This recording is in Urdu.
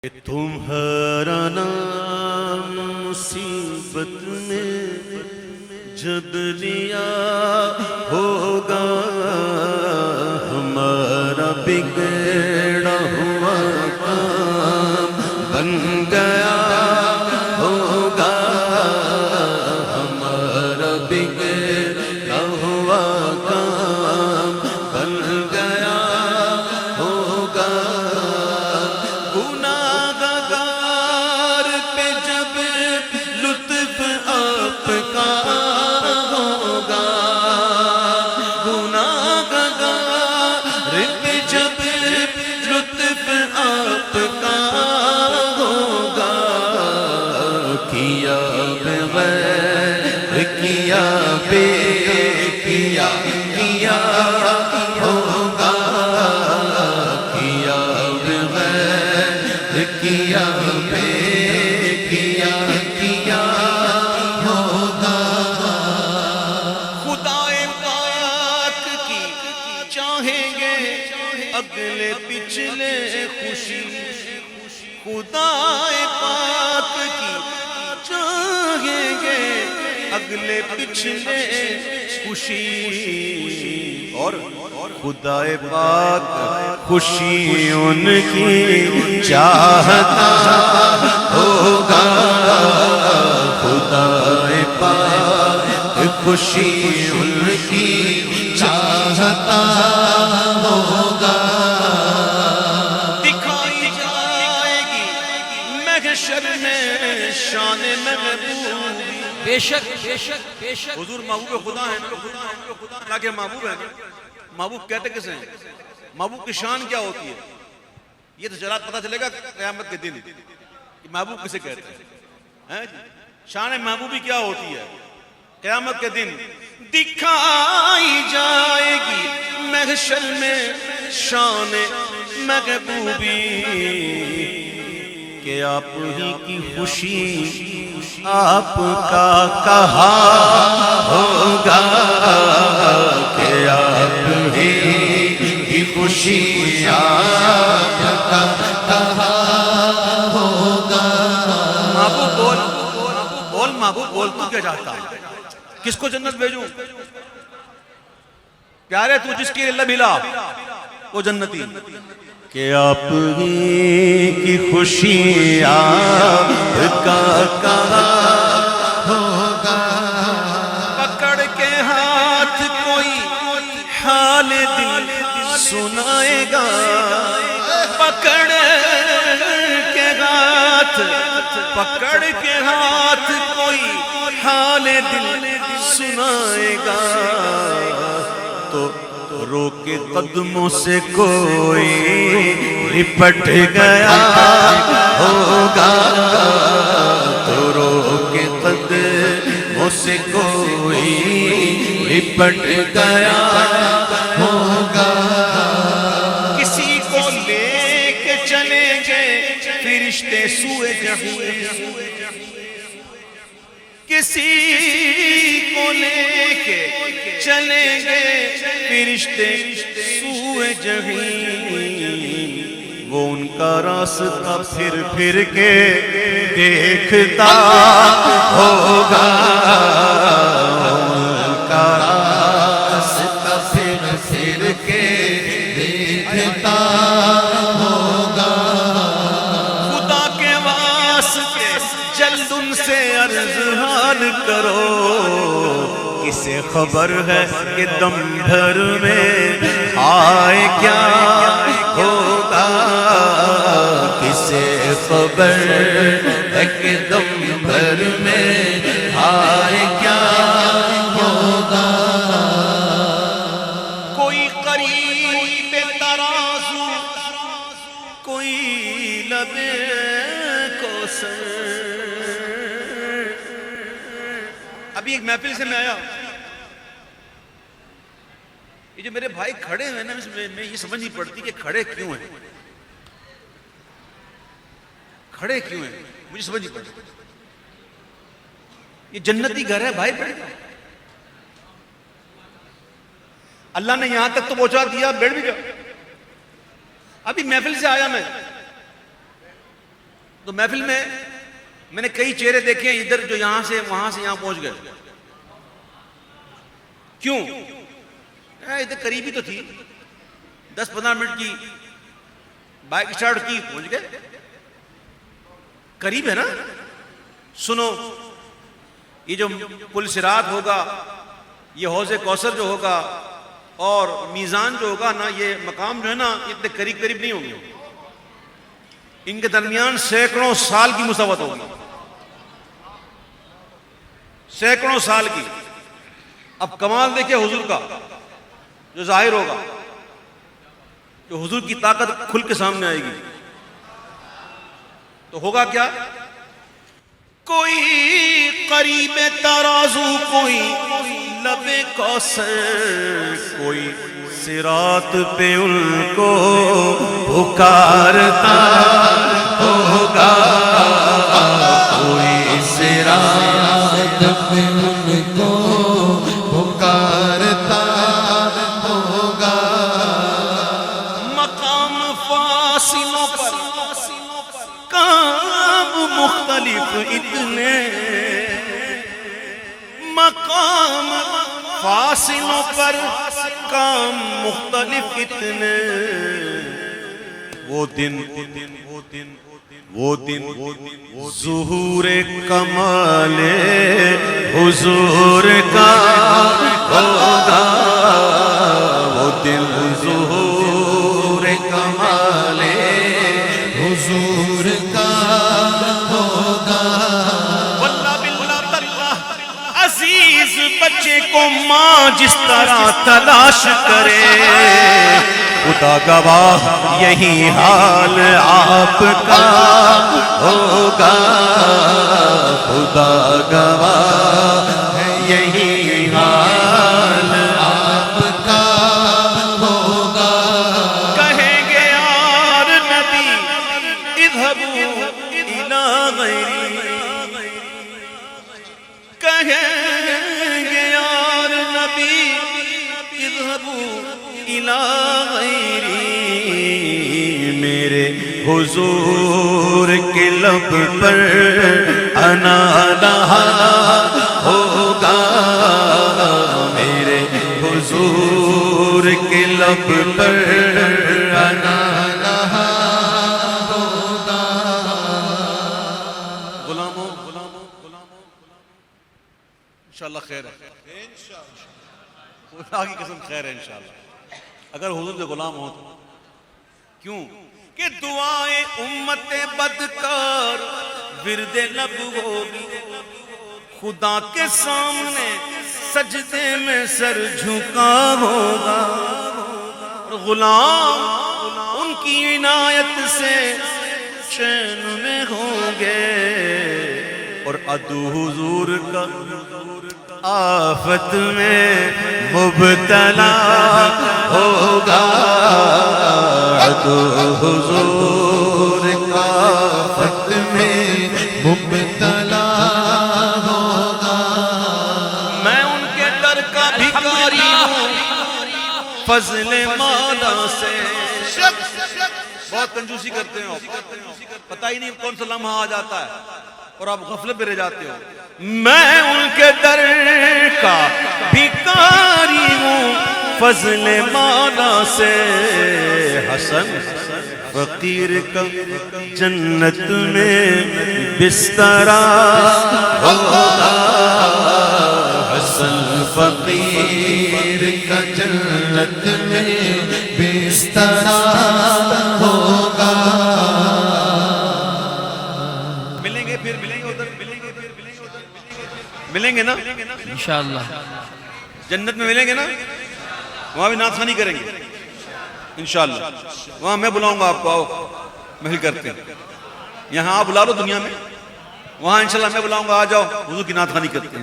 کہ تمہارا نام مصیبت میں جب لیا ہوگا، ہمارا بگڑا ہوا کام بن گیا ہوگا، ہمارا بگڑا ہوا کام بن گیا ہوگا۔ اگلے پچھلے خوشی خدائے پاک کی چاہیں گے، اگلے پچھلے خوشی اور خدائے پاک خوشی ان کی چاہتا ہوگا، خدائے پاک خوشی ان کی چاہتا ہوگا۔ دکھائی جائے گی محشر میں شان محبوب، بے شک بے شک بے شک حضور محبوب خدا ہے نا، اللہ کے محبوب ہے نا۔ محبوب کہتے کسے ہیں؟ محبوب کی شان کیا ہوتی ہے؟ یہ تو جلال پتہ چلے گا قیامت کے دن کہ محبوب کسے کہتے ہیں۔ شان محبوبی کیا ہوتی ہے؟ قیامت کے دن دکھائی جائے گی محشر میں شان محبوبی، کہ آپ ہی کی خوشی آپ کا کہا ہوگا، کہ آپ ہی کی خوشی آپ کا کہا ہوگا۔ محبوب بول بول، محبوب بول، تو کیا چاہتا ہے؟ کس کو جنت بھیجوں؟ پیارے تو جس کی اللہ بھلا وہ جنتی، کہ آپ ہی کی خوشی آپ کا کہا ہوگا۔ پکڑ کے ہاتھ کوئی حال دل سنائے گا، پکڑ کے ہاتھ کوئی حال دل سنائے گا، تو رو کے قدموں سے کوئی لپٹ گیا ہوگا، تو رو کے قدموں سے کوئی لپٹ گیا ہوگا۔ کسی کو لے کے چلیں گے فرشتے سوئے جہنم، کسی کو لے کے چلیں گے فرشتے سوئے جہنم، وہ ان کا راستہ پھر پھر کے دیکھتا ہوگا، ان کا راستہ پھر پھر کے دیکھتا ہوگا۔ خدا کے واسطے جلد ان سے عرض حال کرو، کسے خبر ہے کہ دم بھر میں آئے کیا ہوگا، کسے خبر ہے کہ دم بھر میں آئے کیا ہوگا۔ کوئی قریب ترازو، کوئی لبے کوثر۔ ابھی ایک محفل سے میں آیا، یہ جو میرے بھائی کھڑے ہیں نا، میں یہ سمجھ نہیں پڑتی کہ کھڑے کیوں ہیں، کھڑے کیوں ہیں، مجھے سمجھ نہیں پڑتی۔ یہ جنتی گھر ہے بھائی، بیٹھ اللہ نے یہاں تک تو پہنچا دیا، بیٹھ بھی جاؤ۔ ابھی محفل سے آیا میں، تو محفل میں میں نے کئی چہرے دیکھے ہیں ادھر جو یہاں سے وہاں سے یہاں پہنچ گئے. کیوں؟ ادھر قریبی تو تھی, 10-15 منٹ کی بائک اسٹارٹ کی, پہنچ گئے, قریب ہے نا. سنو, یہ جو پل صراط ہوگا, یہ حوض کوثر جو ہوگا اور میزان جو ہوگا نا, یہ مقام جو ہے نا اتنے قریب قریب نہیں ہوں گے, ان کے درمیان سینکڑوں سال کی مسافت ہوگی, سینکڑوں سال کی. اب کمال دیکھیں حضور کا جو ظاہر ہوگا, جو حضور کی طاقت کھل کے سامنے آئے گی, تو ہوگا کیا؟ کوئی قریب ترازو, کوئی لب کوثر, کوئی صراط پہ ان کو پکارتا ہوگا, کوئی صراط پہ ان کو پکارتا ہوگا. مقام فاصلوں پر کام مختلف اتنے, مقام فاصلوں پر کام مختلف اتنے, وہ دن ظہور کمال حضور کا ہوگا, وہ دن ظہور کمال حضور کا ہوگا. واللہ باللہ تاللہ عزیز بچے کو ماں جس طرح تلاش کرے, خدا گواہ یہی حال آپ کا ہوگا, خدا گواہ یہی حال آپ کا ہوگا. کہیں گے یار نبی اذهبوا الی غیری, کہیں گے یار نبی اذهبوا الی غیری, میرے حضور کے لب پر انا لہا ہوگا, میرے حضور کے لب پر انا لہا ہوگا. غلاموں انشاءاللہ خیر ہے, خدا کی قسم خیر ہے انشاءاللہ اگر حضور کے غلام ہو تو. کیوں کہ دعائیں امت بدکار ورد لب ہوگی, خدا کے سامنے سجدے میں سر جھکا ہوگا, غلام ان کی عنایت سے چین میں ہوں گے, اور عدو حضور کا آفت میں مبتلا ہوگا, عدو حضور کا آفت میں مبتلا ہوگا. میں ان کے در کا بھکاری ہوں فضل مولا سے. بہت کنجوسی کرتے ہیں, پتہ ہی نہیں کون سا لمحہ آ جاتا ہے اور آپ غفلت میں رہ جاتے ہو. میں ان کے در کا بھکاری ہوں فضل مولا سے, حسن فقیر کا جنت میں بسترا ہوگا, حسن فقیر کا جنت میں بسترا ہوگا. ملیں گے پھر, ملیں گے ادھر, ملیں گے نا انشاءاللہ, جنت میں ملیں گے نا, وہاں بھی نعت خوانی کریں گے انشاءاللہ. وہاں میں بلاؤں گا آپ کو, آؤ محل کرتے ہیں. یہاں آپ بلا لو دنیا میں, وہاں انشاءاللہ میں بلاؤں گا, آ جاؤ حضور کی نعت خوانی کرتے ہیں.